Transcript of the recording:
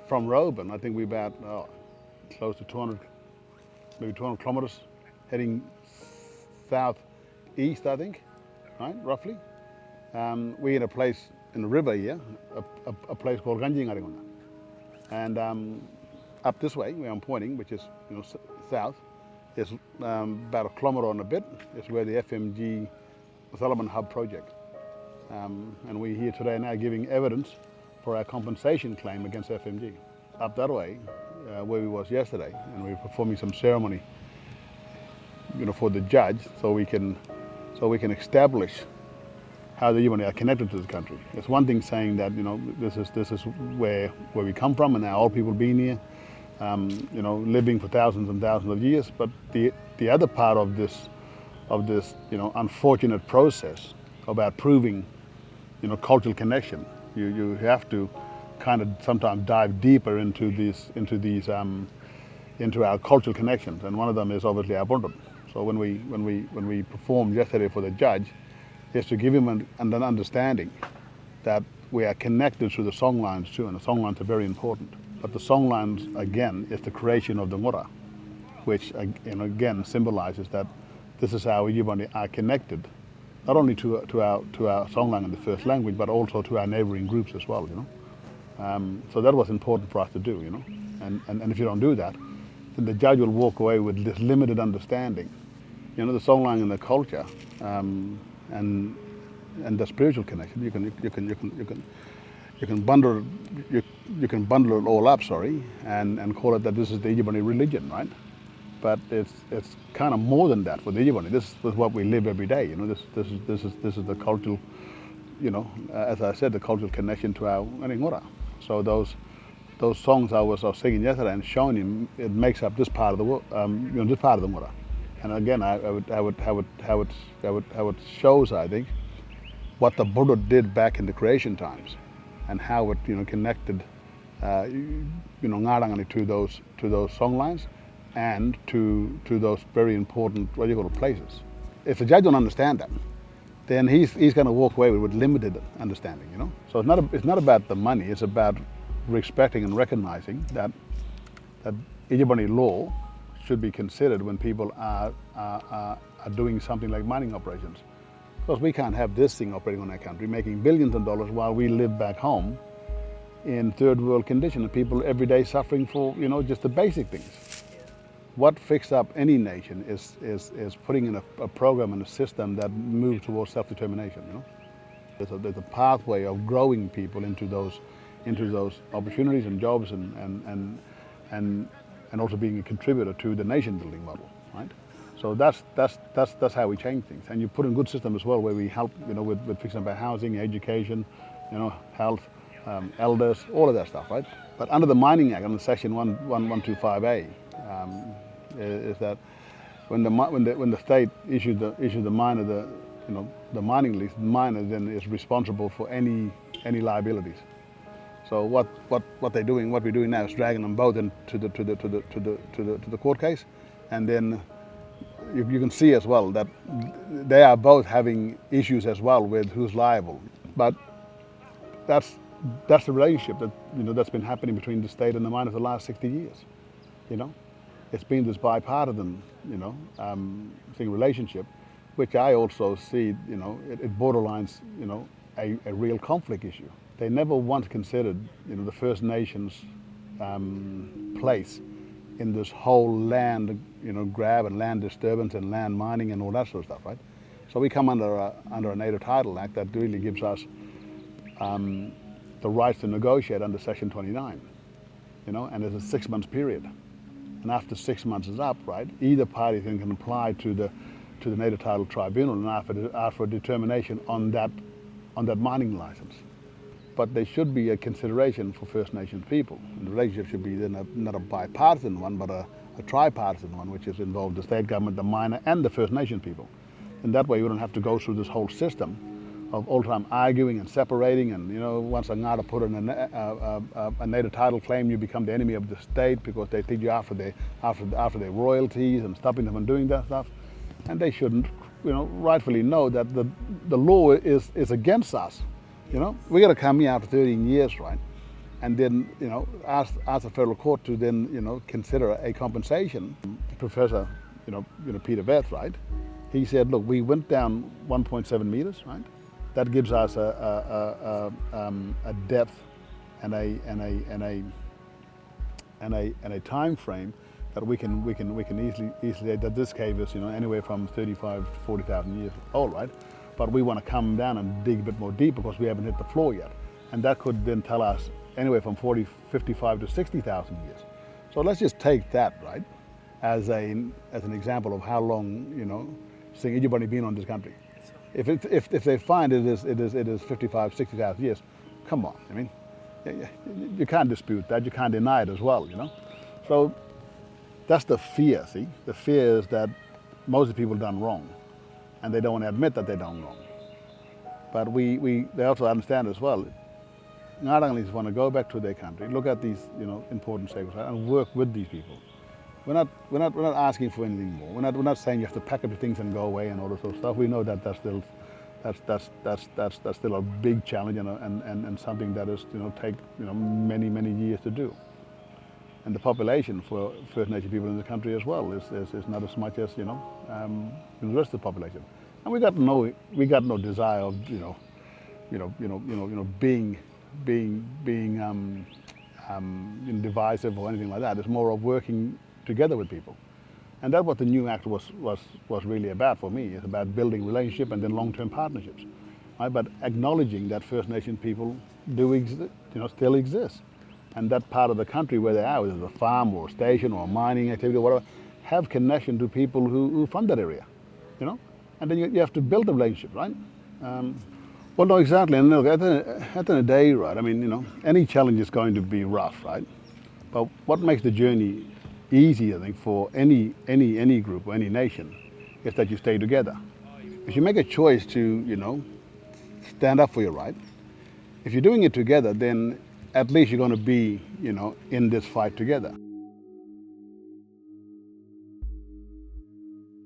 from Roban, I think we're about close to 200, maybe 200 kilometers heading southeast, I think, right, roughly. We're in a place in the river here, a place called YINDJIBARNDI. And up this way, where I'm pointing, which is south, is about a kilometer and a bit, is where the FMG Development Hub project. And we're here today now giving evidence for our compensation claim against FMG. Up that way, where we was yesterday, and we were performing some ceremony, for the judge, so we can establish how the Yindjibarndi are connected to the country. It's one thing saying that this is where we come from, and our old people been here, living for thousands and thousands of years. But the other part of this unfortunate process about proving cultural connection, you have to kind of sometimes dive deeper into our cultural connections, and one of them is obviously our Bundut. So when we performed yesterday for the judge, is to give him an understanding that we are connected through the songlines too, and the songlines are very important. But the songlines, again, is the creation of the Ngura, which again symbolizes that this is how Yindjibarndi are connected, not only to our songline in the first language, but also to our neighboring groups as well. So that was important for us to do. And if you don't do that, then the judge will walk away with this limited understanding. The songline and the culture. And the spiritual connection, you can bundle it all up, and call it that this is the Yindjibarndi religion, right? But it's kind of more than that for the Yindjibarndi. This is what we live every day. This is the cultural, as I said, the cultural connection to our Ngura. So those songs I was singing yesterday and showing him, it makes up this part of the world, this part of the Ngura. And again, how it shows, I think, what the Buddha did back in the creation times, and how it connected, Ngarangani to those songlines, and to those very important places. If the judge don't understand that, then he's going to walk away with limited understanding. So it's not about the money. It's about respecting and recognizing that Yindjibarndi law should be considered when people are doing something like mining operations. Because we can't have this thing operating on our country, making billions of dollars while we live back home in third world conditions, and people every day suffering for just the basic things. What fixes up any nation is putting in a program and a system that moves towards self-determination. There's a pathway of growing people into those opportunities and jobs and also being a contributor to the nation-building model, right? So that's how we change things. And you put in good system as well, where we help, with fixing up our housing, education, health, elders, all of that stuff, right? But under the Mining Act, under Section 125A, is that when the state issued the miner the mining lease, the miner then is responsible for any liabilities. So what they're doing, what we're doing now, is dragging them both into the court case, and then you can see as well that they are both having issues as well with who's liable. But that's the relationship that that's been happening between the state and the miners the last 60 years. It's been this bipartisan relationship, which I also see it borderlines a real conflict issue. They never once considered, the First Nations place in this whole land, grab and land disturbance and land mining and all that sort of stuff, right? So we come under a Native Title Act that really gives us the rights to negotiate under Section 29, and there's a 6-month period. And after 6 months is up, right, either party can apply to the Native Title Tribunal and ask for a determination on that mining license. But there should be a consideration for First Nations people. And the relationship should be then not a bipartisan one, but a tripartisan one, which is involved the state government, the miner, and the First Nation people. And that way you don't have to go through this whole system of all the time arguing and separating, and once a Ngada put in a native title claim, you become the enemy of the state because they take you after their royalties and stopping them from doing that stuff. And they shouldn't, rightfully know that the law is against us. We got to come here after 13 years, right? and then ask the federal court to then consider a compensation. Professor Peter Beth, right? He said, look, we went down 1.7 meters, right? That gives us a depth and a time frame that we can easily that this cave is anywhere from 35 to 40,000 years old, right? But we want to come down and dig a bit more deep because we haven't hit the floor yet, and that could then tell us anywhere from 55 to 60,000 years. So let's just take that, right, as an example of how long YINDJIBARNDI been on this country. If they find it is 55, 60,000 years, come on. I mean, you can't dispute that. You can't deny it as well. So that's the fear. See, the fear is that most of the people done wrong, and they don't want to admit that they done wrong. But they also understand as well. Ngaranglis want to go back to their country, look at these important sacred sites, and work with these people. We're not asking for anything more. We're not saying you have to pack up your things and go away and all this sort of stuff. We know that that's still a big challenge and something that is take many years to do. And the population for First Nation people in the country as well is not as much as the rest of the population. And we got no desire of being divisive or anything like that. It's more of working together with people. And that's what the new act was really about for me. It's about building relationship and then long-term partnerships, right? But acknowledging that First Nation people still exist. And that part of the country where they are, whether it's a farm or a station or a mining activity or whatever, have connection to people who fund that area, And then you have to build a relationship, right? Well, no, exactly. And look, at the end of the day, right, I mean, any challenge is going to be rough, right? But what makes the journey easy, I think, for any group or any nation is that you stay together. If you make a choice to, stand up for your right, if you're doing it together, then at least you're going to be, in this fight together.